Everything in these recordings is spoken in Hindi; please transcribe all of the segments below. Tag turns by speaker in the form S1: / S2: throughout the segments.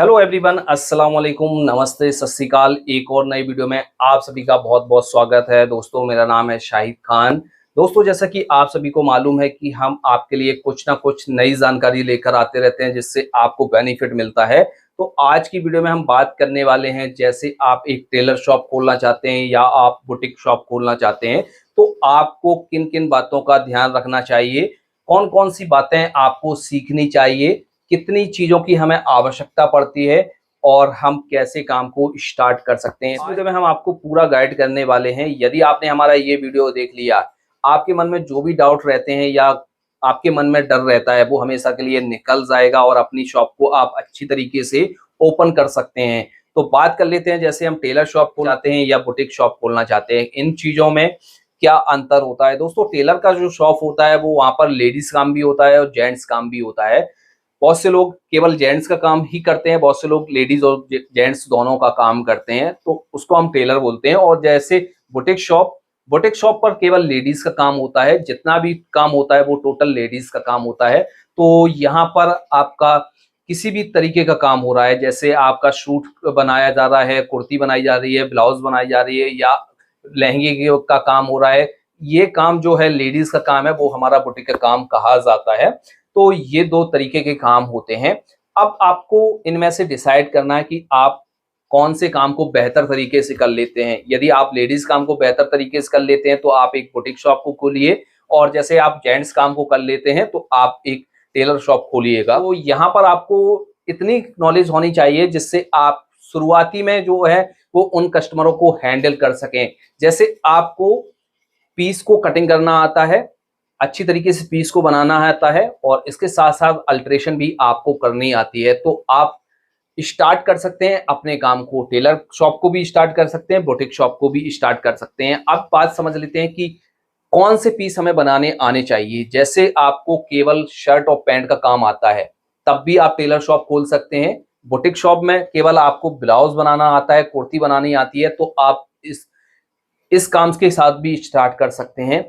S1: हेलो एवरीवन, अस्सलाम वालेकुम, नमस्ते, सत श्री अकाल। एक और नई वीडियो में आप सभी का बहुत बहुत स्वागत है। दोस्तों, मेरा नाम है शाहिद खान। दोस्तों, जैसा कि आप सभी को मालूम है कि हम आपके लिए कुछ ना कुछ नई जानकारी लेकर आते रहते हैं जिससे आपको बेनिफिट मिलता है। तो आज की वीडियो में हम बात करने वाले हैं, जैसे आप एक टेलर शॉप खोलना चाहते हैं या आप बुटीक शॉप खोलना चाहते हैं तो आपको किन किन बातों का ध्यान रखना चाहिए, कौन कौन सी बातें आपको सीखनी चाहिए, कितनी चीजों की हमें आवश्यकता पड़ती है और हम कैसे काम को स्टार्ट कर सकते हैं। इस वीडियो में हम आपको पूरा गाइड करने वाले हैं। यदि आपने हमारा ये वीडियो देख लिया, आपके मन में जो भी डाउट रहते हैं या आपके मन में डर रहता है, वो हमेशा के लिए निकल जाएगा और अपनी शॉप को आप अच्छी तरीके से ओपन कर सकते हैं। तो बात कर लेते हैं, जैसे हम टेलर शॉप खोलना चाहते हैं या बुटीक शॉप खोलना चाहते हैं, इन चीजों में क्या अंतर होता है। दोस्तों, टेलर का जो शॉप होता है वो वहां पर लेडीज काम भी होता है और जेंट्स काम भी होता है। बहुत से लोग केवल जेंट्स का काम ही करते हैं, बहुत से लोग लेडीज और जेंट्स दोनों का काम करते हैं, तो उसको हम टेलर बोलते हैं। और जैसे बुटीक शॉप पर केवल लेडीज का काम होता है, जितना भी काम होता है वो टोटल लेडीज का काम होता है। तो यहाँ पर आपका किसी भी तरीके का काम हो रहा है, जैसे आपका सूट बनाया जा रहा है, कुर्ती बनाई जा रही है, ब्लाउज बनाई जा रही है या लहंगे का काम हो रहा है, ये काम जो है लेडीज का काम है, वो हमारा बुटीक का काम कहा जाता है। तो ये दो तरीके के काम होते हैं। अब आपको इनमें से डिसाइड करना है कि आप कौन से काम को बेहतर तरीके से कर लेते हैं। यदि आप लेडीज काम को बेहतर तरीके से कर लेते हैं तो आप एक बुटीक शॉप को खोलिए, और जैसे आप जेंट्स काम को कर लेते हैं तो आप एक टेलर शॉप खोलिएगा। तो यहाँ पर आपको इतनी नॉलेज होनी चाहिए जिससे आप शुरुआती में जो है वो उन कस्टमरों को हैंडल कर सकें। जैसे आपको पीस को कटिंग करना आता है, अच्छी तरीके से पीस को बनाना आता है, और इसके साथ साथ अल्टरेशन भी आपको करनी आती है, तो आप स्टार्ट कर सकते हैं अपने काम को। टेलर शॉप को भी स्टार्ट कर सकते हैं, बुटीक शॉप को भी स्टार्ट कर सकते हैं। अब बात समझ लेते हैं कि कौन से पीस हमें बनाने आने चाहिए। जैसे आपको केवल शर्ट और पैंट का काम आता है तब भी आप टेलर शॉप खोल सकते हैं। बुटीक शॉप में केवल आपको ब्लाउज बनाना आता है, कुर्ती बनानी आती है, तो आप इस काम के साथ भी स्टार्ट कर सकते हैं।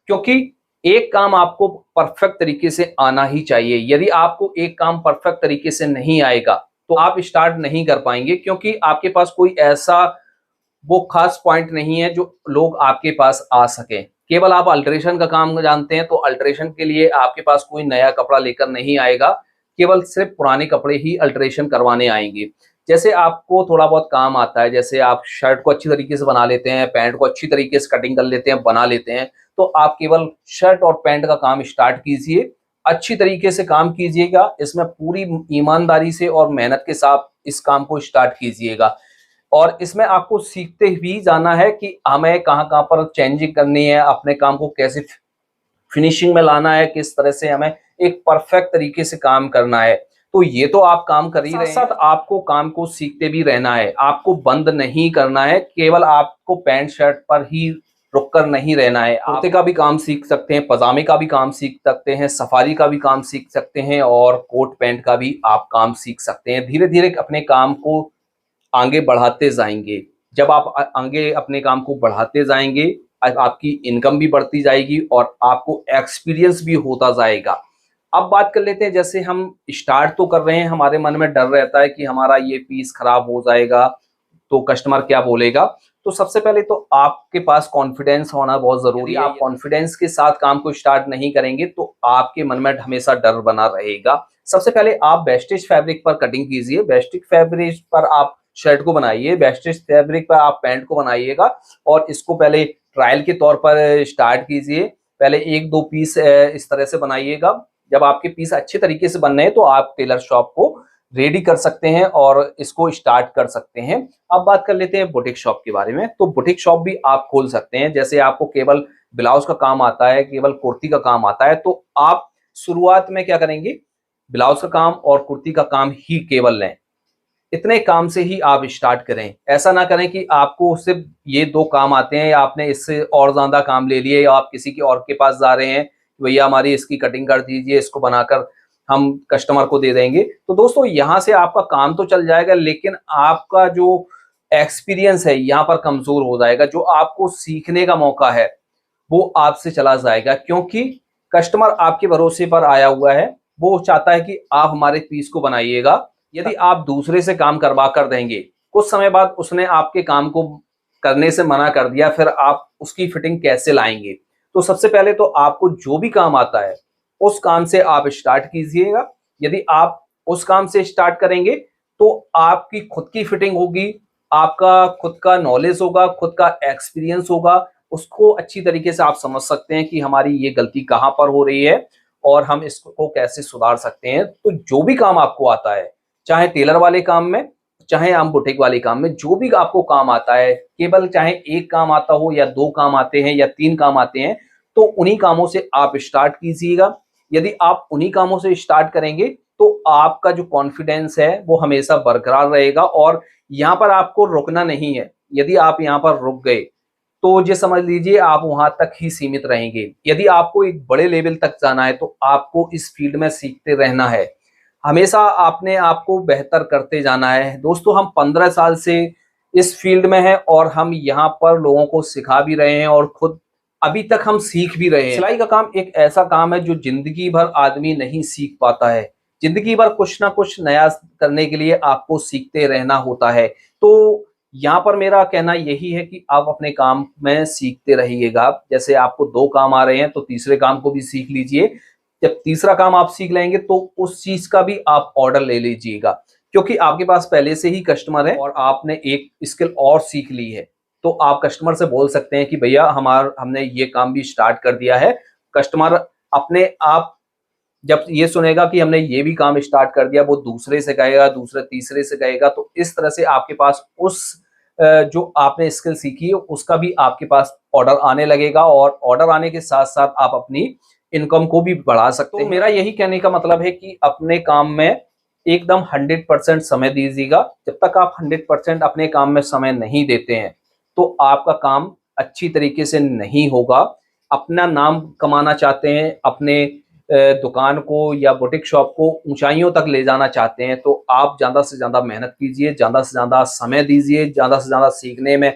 S1: क्योंकि एक काम आपको परफेक्ट तरीके से आना ही चाहिए। यदि आपको एक काम परफेक्ट तरीके से नहीं आएगा तो आप स्टार्ट नहीं कर पाएंगे, क्योंकि आपके पास कोई ऐसा वो खास पॉइंट नहीं है जो लोग आपके पास आ सके। केवल आप अल्टरेशन का काम जानते हैं तो अल्टरेशन के लिए आपके पास कोई नया कपड़ा लेकर नहीं आएगा, केवल सिर्फ पुराने कपड़े ही अल्टरेशन करवाने आएंगे। जैसे आपको थोड़ा बहुत काम आता है, जैसे आप शर्ट को अच्छी तरीके से बना लेते हैं, पैंट को अच्छी तरीके से कटिंग कर लेते हैं, बना लेते हैं, तो आप केवल शर्ट और पैंट का काम स्टार्ट कीजिए। अच्छी तरीके से काम कीजिएगा, इसमें पूरी ईमानदारी से और मेहनत के साथ इस काम को स्टार्ट कीजिएगा। और इसमें आपको सीखते भी जाना है कि हमें कहाँ कहाँ पर चेंजिंग करनी है, अपने काम को कैसे फिनिशिंग में लाना है, किस तरह से हमें एक परफेक्ट तरीके से काम करना है। तो ये तो आप काम कर ही रहे हैं, साथ आपको काम को सीखते भी रहना है, आपको बंद नहीं करना है। केवल आपको पैंट शर्ट पर ही रुककर नहीं रहना है, कुर्ते का भी काम सीख सकते हैं, पजामे का भी काम सीख सकते हैं, सफारी का भी काम सीख सकते हैं, और कोट पैंट का भी आप काम सीख सकते हैं। धीरे धीरे अपने काम को आगे बढ़ाते जाएंगे। जब आप आगे अपने काम को बढ़ाते जाएंगे, आपकी इनकम भी बढ़ती जाएगी और आपको एक्सपीरियंस भी होता जाएगा। अब बात कर लेते हैं, जैसे हम स्टार्ट तो कर रहे हैं, हमारे मन में डर रहता है कि हमारा ये पीस खराब हो जाएगा तो कस्टमर क्या बोलेगा। तो सबसे पहले तो आपके पास कॉन्फिडेंस होना बहुत जरूरी है। आप कॉन्फिडेंस के साथ काम को स्टार्ट नहीं करेंगे तो आपके मन में हमेशा डर बना रहेगा। सबसे पहले आप वेस्टेज फैब्रिक पर कटिंग कीजिए, वेस्टेज फैब्रिक पर आप शर्ट को बनाइए, वेस्टेज फैब्रिक पर आप पैंट को बनाइएगा, और इसको पहले ट्रायल के तौर पर स्टार्ट कीजिए। पहले एक दो पीस इस तरह से बनाइएगा। जब आपके पीस अच्छे तरीके से बन रहे हैं तो आप टेलर शॉप को रेडी कर सकते हैं और इसको स्टार्ट कर सकते हैं। अब बात कर लेते हैं बुटीक शॉप के बारे में। तो बुटीक शॉप भी आप खोल सकते हैं। जैसे आपको केवल ब्लाउज का काम आता है, केवल कुर्ती का काम आता है, तो आप शुरुआत में क्या करेंगे, ब्लाउज का काम और कुर्ती का काम ही केवल लें। इतने काम से ही आप स्टार्ट करें। ऐसा ना करें कि आपको सिर्फ ये दो काम आते हैं या आपने इससे और ज्यादा काम ले लिए, या आप किसी की और के पास जा रहे हैं, भैया हमारी इसकी कटिंग कर दीजिए, इसको बनाकर हम कस्टमर को दे देंगे। तो दोस्तों, यहाँ से आपका काम तो चल जाएगा, लेकिन आपका जो एक्सपीरियंस है यहाँ पर कमजोर हो जाएगा। जो आपको सीखने का मौका है वो आपसे चला जाएगा, क्योंकि कस्टमर आपके भरोसे पर आया हुआ है। वो चाहता है कि आप हमारे पीस को बनाइएगा, यदि आप दूसरे से काम करवा कर देंगे, कुछ समय बाद उसने आपके काम को करने से मना कर दिया, फिर आप उसकी फिटिंग कैसे लाएंगे? तो सबसे पहले तो आपको जो भी काम आता है उस काम से आप स्टार्ट कीजिएगा। यदि आप उस काम से स्टार्ट करेंगे तो आपकी खुद की फिटिंग होगी, आपका खुद का नॉलेज होगा, खुद का एक्सपीरियंस होगा, उसको अच्छी तरीके से आप समझ सकते हैं कि हमारी ये गलती कहाँ पर हो रही है और हम इसको कैसे सुधार सकते हैं। तो जो भी काम आपको आता है, चाहे टेलर वाले काम में, चाहे हम बुटीक वाले काम में, जो भी आपको काम आता है, केवल चाहे एक काम आता हो या दो काम आते हैं या तीन काम आते हैं, तो उन्हीं कामों से आप स्टार्ट कीजिएगा। यदि आप उन्हीं कामों से स्टार्ट करेंगे तो आपका जो कॉन्फिडेंस है वो हमेशा बरकरार रहेगा और यहाँ पर आपको रुकना नहीं है। यदि आप यहाँ पर रुक गए तो ये समझ लीजिए आप वहां तक ही सीमित रहेंगे। यदि आपको एक बड़े लेवल तक जाना है तो आपको इस फील्ड में सीखते रहना है, हमेशा आपने आपको बेहतर करते जाना है। दोस्तों, हम 15 साल से इस फील्ड में हैं और हम यहाँ पर लोगों को सिखा भी रहे हैं और खुद अभी तक हम सीख भी रहे हैं। सिलाई का काम एक ऐसा काम है जो जिंदगी भर आदमी नहीं सीख पाता है। जिंदगी भर कुछ ना कुछ नया करने के लिए आपको सीखते रहना होता है। तो यहाँ पर मेरा कहना यही है कि आप अपने काम में सीखते रहिएगा। जैसे आपको दो काम आ रहे हैं तो तीसरे काम को भी सीख लीजिए। जब तीसरा काम आप सीख लेंगे तो उस चीज का भी आप ऑर्डर ले लीजिएगा, क्योंकि आपके पास पहले से ही कस्टमर है और आपने एक स्किल और सीख ली है। तो आप कस्टमर से बोल सकते हैं कि भैया हमने ये काम भी स्टार्ट कर दिया है। कस्टमर अपने आप जब ये सुनेगा कि हमने ये भी काम स्टार्ट कर दिया, वो दूसरे से कहेगा, दूसरे तीसरे से कहेगा। तो इस तरह से आपके पास उस जो आपने स्किल सीखी है उसका भी आपके पास ऑर्डर आने लगेगा और ऑर्डर आने के साथ साथ आप अपनी इनकम को भी बढ़ा सकते हैं। तो मेरा यही कहने का मतलब है कि अपने काम में एकदम 100% समय दीजिएगा। जब तक आप 100% अपने काम में समय नहीं देते हैं तो आपका काम अच्छी तरीके से नहीं होगा। अपना नाम कमाना चाहते हैं, अपने दुकान को या बुटीक शॉप को ऊंचाइयों तक ले जाना चाहते हैं, तो आप ज़्यादा से ज़्यादा मेहनत कीजिए, ज़्यादा से ज़्यादा समय दीजिए, ज़्यादा से ज़्यादा सीखने में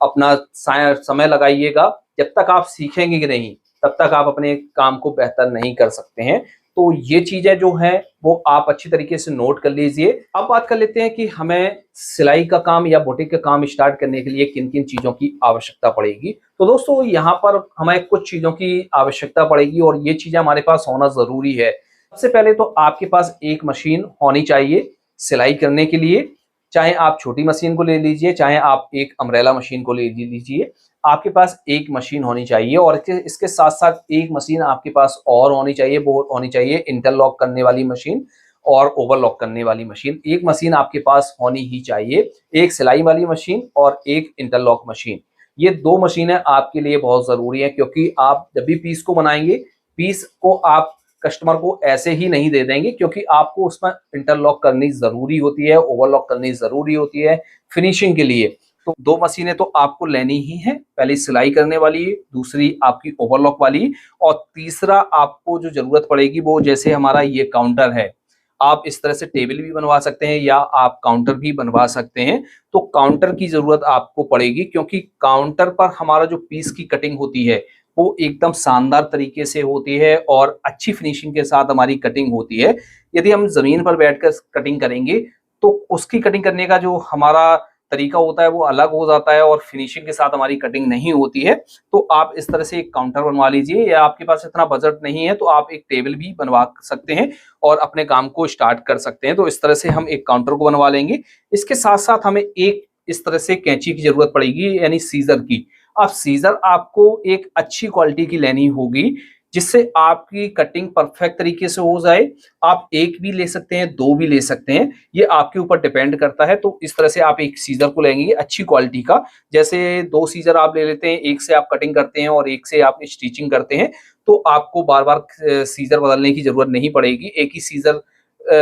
S1: अपना समय लगाइएगा। जब तक आप सीखेंगे नहीं तब तक आप अपने काम को बेहतर नहीं कर सकते हैं। तो ये चीजें जो हैं वो आप अच्छी तरीके से नोट कर लीजिए। अब बात कर लेते हैं कि हमें सिलाई का काम या बुटीक का काम स्टार्ट करने के लिए किन किन चीजों की आवश्यकता पड़ेगी। तो दोस्तों, यहाँ पर हमें कुछ चीजों की आवश्यकता पड़ेगी और ये चीजें हमारे पास होना जरूरी है। सबसे पहले तो आपके पास एक मशीन होनी चाहिए सिलाई करने के लिए। चाहे आप छोटी मशीन को ले लीजिए, चाहे आप एक अम्ब्रेला मशीन को ले लीजिए, आपके पास एक मशीन होनी चाहिए। और इसके साथ साथ एक मशीन आपके पास और होनी चाहिए, वो होनी चाहिए इंटरलॉक करने वाली मशीन और ओवरलॉक करने वाली मशीन। एक मशीन आपके पास होनी ही चाहिए, एक सिलाई वाली मशीन और एक इंटरलॉक मशीन। ये दो मशीनें आपके लिए बहुत जरूरी है, क्योंकि आप जब भी पीस को बनाएंगे, पीस को आप कस्टमर को ऐसे ही नहीं दे देंगे, क्योंकि आपको उसमें इंटरलॉक करनी जरूरी होती है, ओवरलॉक करनी जरूरी होती है फिनिशिंग के लिए। तो दो मशीनें तो आपको लेनी ही है, पहली सिलाई करने वाली, दूसरी आपकी ओवरलॉक वाली, और तीसरा आपको जो जरूरत पड़ेगी वो जैसे हमारा ये काउंटर है, आप इस तरह से टेबल भी बनवा सकते हैं या आप काउंटर भी बनवा सकते हैं। तो काउंटर की जरूरत आपको पड़ेगी, क्योंकि काउंटर पर हमारा जो पीस की कटिंग होती है वो एकदम शानदार तरीके से होती है और अच्छी फिनिशिंग के साथ हमारी कटिंग होती है। यदि हम जमीन पर बैठकर कटिंग करेंगे तो उसकी कटिंग करने का जो हमारा तरीका होता है वो अलग हो जाता है और फिनिशिंग के साथ हमारी कटिंग नहीं होती है। तो आप इस तरह से एक काउंटर बनवा लीजिए, या आपके पास इतना बजट नहीं है तो आप एक टेबल भी बनवा सकते हैं और अपने काम को स्टार्ट कर सकते हैं। तो इस तरह से हम एक काउंटर को बनवा लेंगे। इसके साथ साथ हमें एक इस तरह से कैंची की जरूरत पड़ेगी, यानी सीजर की। अब सीजर आपको एक अच्छी क्वालिटी की लेनी होगी, जिससे आपकी कटिंग परफेक्ट तरीके से हो जाए। आप एक भी ले सकते हैं, दो भी ले सकते हैं, ये आपके ऊपर डिपेंड करता है। तो इस तरह से आप एक सीजर को लेंगे अच्छी क्वालिटी का। जैसे दो सीजर आप ले लेते हैं, एक से आप कटिंग करते हैं और एक से आप स्टिचिंग करते हैं, तो आपको बार बार सीजर बदलने की जरूरत नहीं पड़ेगी। एक ही सीजर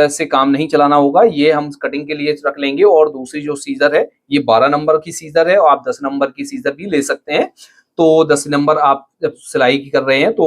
S1: से काम नहीं चलाना होगा, ये हम कटिंग के लिए रख लेंगे। और दूसरी जो सीजर है ये 12 नंबर की सीजर है, और आप 10 नंबर की सीजर भी ले सकते हैं। तो 10 नंबर आप जब सिलाई कर रहे हैं तो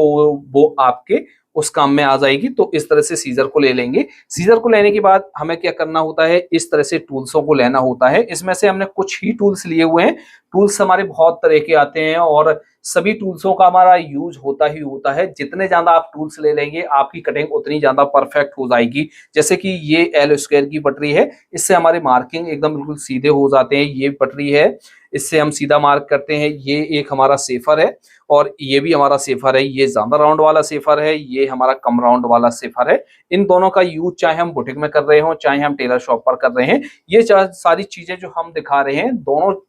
S1: वो आपके उस काम में आ जाएगी। तो इस तरह से सीजर को ले लेंगे। सीजर को लेने के बाद हमें क्या करना होता है, इस तरह से टूल्सों को लेना होता है। इसमें से हमने कुछ ही टूल्स लिए हुए हैं। टूल्स हमारे बहुत तरह के आते हैं और सभी टूल्सों का हमारा यूज होता ही होता है। जितने ज्यादा आप टूल्स ले लेंगे आपकी कटिंग उतनी ज्यादा परफेक्ट हो जाएगी। जैसे कि ये एल स्क्वायर की पटरी है, इससे हमारे मार्किंग एकदम बिल्कुल सीधे हो जाते हैं। ये पटरी है, इससे हम सीधा मार्क करते हैं। ये एक हमारा सेफर है और ये भी हमारा सेफर है। ये ज्यादा राउंड वाला सेफर है, ये हमारा कम राउंड वाला सेफर है। इन दोनों का यूज चाहे हम बुटीक में कर रहे हो चाहे हम टेलर शॉप पर कर रहे हैं, ये सारी चीजें जो हम दिखा रहे हैं दोनों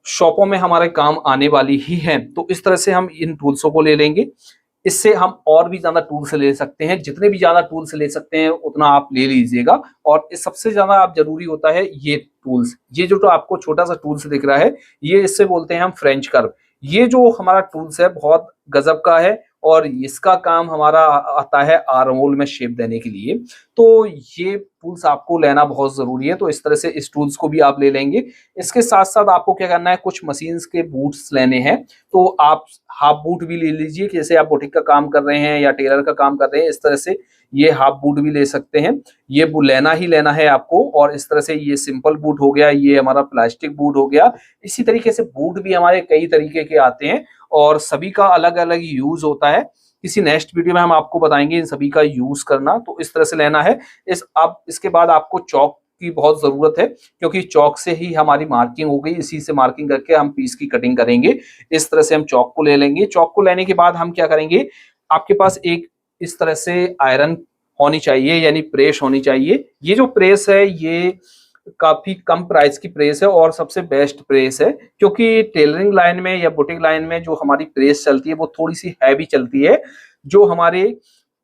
S1: शॉपों में हमारे काम आने वाली ही हैं। तो इस तरह से हम इन टूल्सों को ले लेंगे। इससे हम और भी ज्यादा टूल्स ले सकते हैं। जितने भी ज्यादा टूल्स ले सकते हैं उतना आप ले लीजिएगा। और सबसे ज्यादा आप जरूरी होता है ये टूल्स। ये जो तो आपको छोटा सा टूल्स दिख रहा है, ये इससे बोलते हैं हम फ्रेंच कर्व। ये जो हमारा टूल्स है बहुत गजब का है और इसका काम हमारा आता है आर्म होल में शेप देने के लिए। तो ये टूल्स आपको लेना बहुत जरूरी है। तो इस तरह से इस टूल्स को भी आप ले लेंगे। इसके साथ साथ आपको क्या करना है, कुछ मशीन्स के बूट्स लेने हैं। तो आप हाफ बूट भी ले लीजिए, जैसे आप बुटीक का काम कर रहे हैं या टेलर का काम कर रहे हैं, इस तरह से ये हाफ बूट भी ले सकते हैं। ये लेना ही लेना है आपको। और इस तरह से ये सिंपल बूट हो गया, ये हमारा प्लास्टिक बूट हो गया। इसी तरीके से बूट भी हमारे कई तरीके के आते हैं और सभी का अलग अलग यूज होता है। किसी नेक्स्ट वीडियो में हम आपको बताएंगे इन सभी का यूज करना। तो इस तरह से लेना है। इसके बाद आपको चौक की बहुत जरूरत है, क्योंकि चौक से ही हमारी मार्किंग हो गई। इसी से मार्किंग करके हम पीस की कटिंग करेंगे। इस तरह से हम चौक को ले लेंगे। चौक को लेने के बाद हम क्या करेंगे, आपके पास एक इस तरह से आयरन होनी चाहिए, यानी प्रेस होनी चाहिए। ये जो प्रेस है ये काफी कम प्राइस की प्रेस है और सबसे बेस्ट प्रेस है, क्योंकि टेलरिंग लाइन में या बुटीक लाइन में जो हमारी प्रेस चलती है वो थोड़ी सी हैवी चलती है, जो हमारे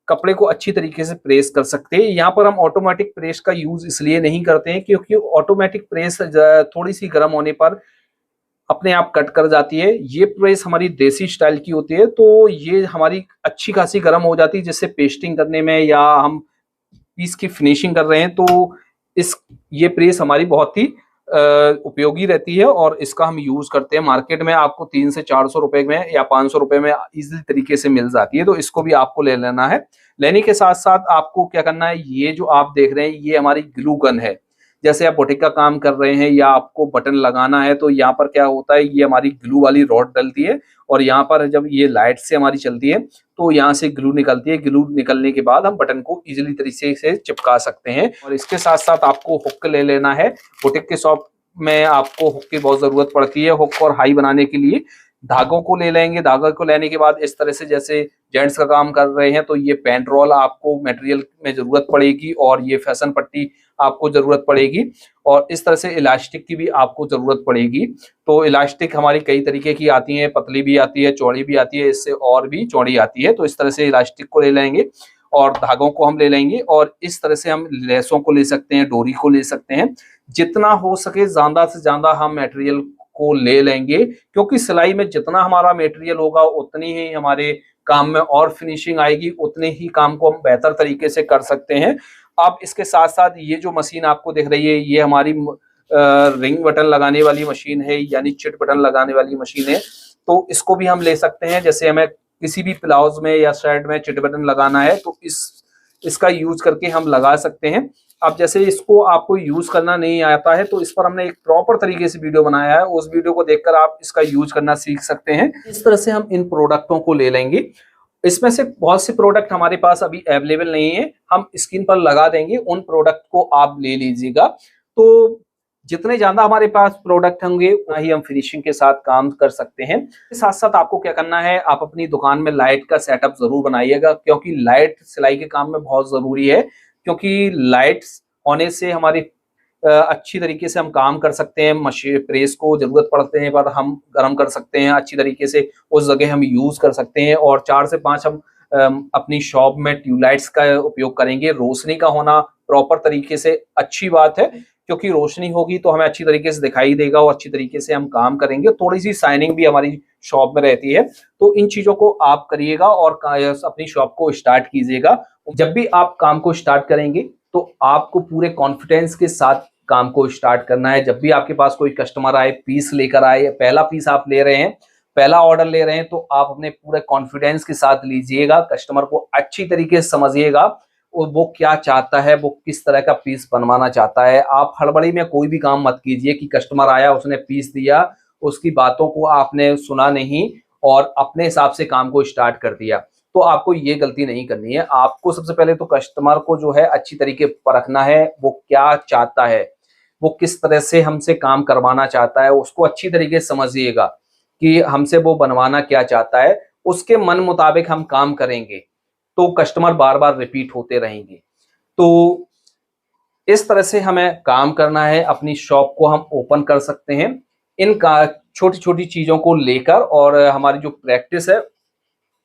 S1: कपड़े को अच्छी तरीके से प्रेस कर सकते हैं। यहाँ पर हम ऑटोमेटिक प्रेस का यूज इसलिए नहीं करते हैं क्योंकि ऑटोमेटिक प्रेस थोड़ी सी गर्म होने पर अपने आप कट कर जाती है। ये प्रेस हमारी देसी स्टाइल की होती है, तो ये हमारी अच्छी खासी गर्म हो जाती है, जिससे पेस्टिंग करने में या हम पीस की फिनिशिंग कर रहे हैं तो ये प्रेस हमारी बहुत ही उपयोगी रहती है और इसका हम यूज करते हैं। मार्केट में आपको 300 से 400 रुपए में या 500 रुपए में इजीली तरीके से मिल जाती है। तो इसको भी आपको ले लेना है। लेने के साथ साथ आपको क्या करना है, ये जो आप देख रहे हैं ये हमारी ग्लू गन है। जैसे आप बुटीक का काम कर रहे हैं या आपको बटन लगाना है, तो यहाँ पर क्या होता है, ये हमारी ग्लू वाली रॉड डलती है और यहाँ पर जब ये लाइट से हमारी चलती है तो यहाँ से ग्लू निकलती है। ग्लू निकलने के बाद हम बटन को इजीली तरीके से चिपका सकते हैं। और इसके साथ साथ आपको हुक ले लेना है। बुटीक के शॉप में आपको हुक की बहुत जरूरत पड़ती है। हुक और हाई बनाने के लिए धागों को ले लेंगे। धागों को लेने के बाद इस तरह से, जैसे जेंट्स का काम कर रहे हैं तो ये पेंट रोल आपको मटेरियल में जरूरत पड़ेगी और ये फैशन पट्टी आपको जरूरत पड़ेगी और इस तरह से इलास्टिक की भी आपको जरूरत पड़ेगी। तो इलास्टिक हमारी कई तरीके की आती है, पतली भी आती है, चौड़ी भी आती है, इससे और भी चौड़ी आती है। तो इस तरह से इलास्टिक को ले लेंगे और धागों को हम ले लेंगे और इस तरह से हम लेसों को ले सकते हैं, डोरी को ले सकते हैं। जितना हो सके ज्यादा से ज्यादा हम मटेरियल को ले लेंगे, क्योंकि सिलाई में जितना हमारा मटेरियल होगा उतनी ही हमारे काम में और फिनिशिंग आएगी, उतने ही काम को हम बेहतर तरीके से कर सकते हैं। अब इसके साथ साथ ये जो मशीन आपको दिख रही है ये हमारी रिंग बटन लगाने वाली मशीन है, यानी चिट बटन लगाने वाली मशीन है। तो इसको भी हम ले सकते हैं। जैसे हमें किसी भी ब्लाउज में या शर्ट में चिट बटन लगाना है तो इसका यूज करके हम लगा सकते हैं। अब जैसे इसको आपको यूज करना नहीं आता है तो इस पर हमने एक प्रॉपर तरीके से वीडियो बनाया है, उस वीडियो को देखकर आप इसका यूज करना सीख सकते हैं। इस तरह से हम इन प्रोडक्टों को ले लेंगे। इसमें से बहुत से प्रोडक्ट हमारे पास अभी अवेलेबल नहीं है, हम स्क्रीन पर लगा देंगे, उन प्रोडक्ट को आप ले लीजिएगा। तो जितने ज्यादा हमारे पास प्रोडक्ट होंगे उतना ही हम फिनिशिंग के साथ काम कर सकते हैं। साथ साथ आपको क्या करना है, आप अपनी दुकान में लाइट का सेटअप जरूर बनाइएगा, क्योंकि लाइट सिलाई के काम में बहुत जरूरी है। क्योंकि लाइट होने से हमारी अच्छी तरीके से हम काम कर सकते हैं। मशीन प्रेस को जरूरत पड़ते हैं पर हम गर्म कर सकते हैं अच्छी तरीके से, उस जगह हम यूज कर सकते हैं। और 4 से 5 हम अपनी शॉप में ट्यूबलाइट्स का उपयोग करेंगे। रोशनी का होना प्रॉपर तरीके से अच्छी बात है, क्योंकि रोशनी होगी तो हमें अच्छी तरीके से दिखाई देगा और अच्छी तरीके से हम काम करेंगे। थोड़ी सी शाइनिंग भी हमारी शॉप में रहती है। तो इन चीजों को आप करिएगा और अपनी शॉप को स्टार्ट कीजिएगा। जब भी आप काम को स्टार्ट करेंगे तो आपको पूरे कॉन्फिडेंस के साथ काम को स्टार्ट करना है। जब भी आपके पास कोई कस्टमर आए, पीस लेकर आए, पहला पीस आप ले रहे हैं, पहला ऑर्डर ले रहे हैं, तो आप अपने पूरे कॉन्फिडेंस के साथ लीजिएगा। कस्टमर को अच्छी तरीके से समझिएगा और वो क्या चाहता है, वो किस तरह का पीस बनवाना चाहता है। आप हड़बड़ी में कोई भी काम मत कीजिए कि कस्टमर आया, उसने पीस दिया, उसकी बातों को आपने सुना नहीं और अपने हिसाब से काम को स्टार्ट कर दिया, तो आपको ये गलती नहीं करनी है। आपको सबसे पहले तो कस्टमर को जो है अच्छी तरीके परखना है, वो क्या चाहता है, वो किस तरह से हमसे काम करवाना चाहता है, उसको अच्छी तरीके से समझिएगा कि हमसे वो बनवाना क्या चाहता है। उसके मन मुताबिक हम काम करेंगे तो कस्टमर बार बार रिपीट होते रहेंगे। तो इस तरह से हमें काम करना है, अपनी शॉप को हम ओपन कर सकते हैं इन का छोटी छोटी चीजों को लेकर, और हमारी जो प्रैक्टिस है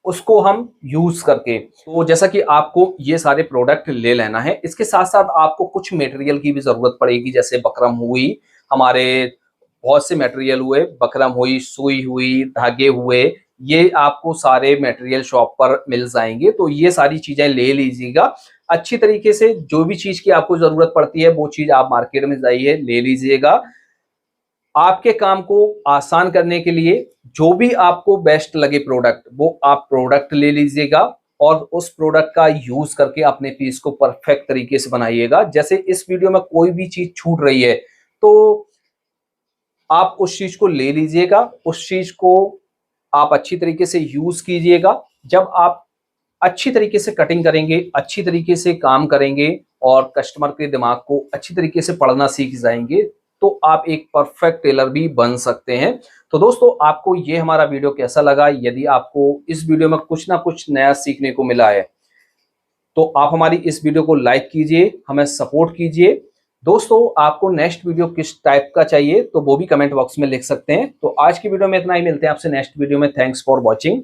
S1: उसको हम यूज करके। तो जैसा कि आपको ये सारे प्रोडक्ट ले लेना है, इसके साथ साथ आपको कुछ मटेरियल की भी जरूरत पड़ेगी, जैसे बकरम हुई, हमारे बहुत से मटेरियल हुए, बकरम हुई, सुई हुई, धागे हुए, ये आपको सारे मटेरियल शॉप पर मिल जाएंगे। तो ये सारी चीजें ले लीजिएगा अच्छी तरीके से। जो भी चीज की आपको जरूरत पड़ती है वो चीज आप मार्केट में जाइए ले लीजिएगा। आपके काम को आसान करने के लिए जो भी आपको बेस्ट लगे प्रोडक्ट, वो आप प्रोडक्ट ले लीजिएगा और उस प्रोडक्ट का यूज करके अपने पीस को परफेक्ट तरीके से बनाइएगा। जैसे इस वीडियो में कोई भी चीज छूट रही है तो आप उस चीज को ले लीजिएगा, उस चीज को आप अच्छी तरीके से यूज कीजिएगा। जब आप अच्छी तरीके से कटिंग करेंगे, अच्छी तरीके से काम करेंगे और कस्टमर के दिमाग को अच्छी तरीके से पढ़ना सीख जाएंगे, तो आप एक परफेक्ट टेलर भी बन सकते हैं। तो दोस्तों, आपको ये हमारा वीडियो कैसा लगा? यदि आपको इस वीडियो में कुछ ना कुछ नया सीखने को मिला है तो आप हमारी इस वीडियो को लाइक कीजिए, हमें सपोर्ट कीजिए। दोस्तों, आपको नेक्स्ट वीडियो किस टाइप का चाहिए तो वो भी कमेंट बॉक्स में लिख सकते हैं। तो आज की वीडियो में इतना ही, मिलते हैं आपसे नेक्स्ट वीडियो में। Thanks for watching.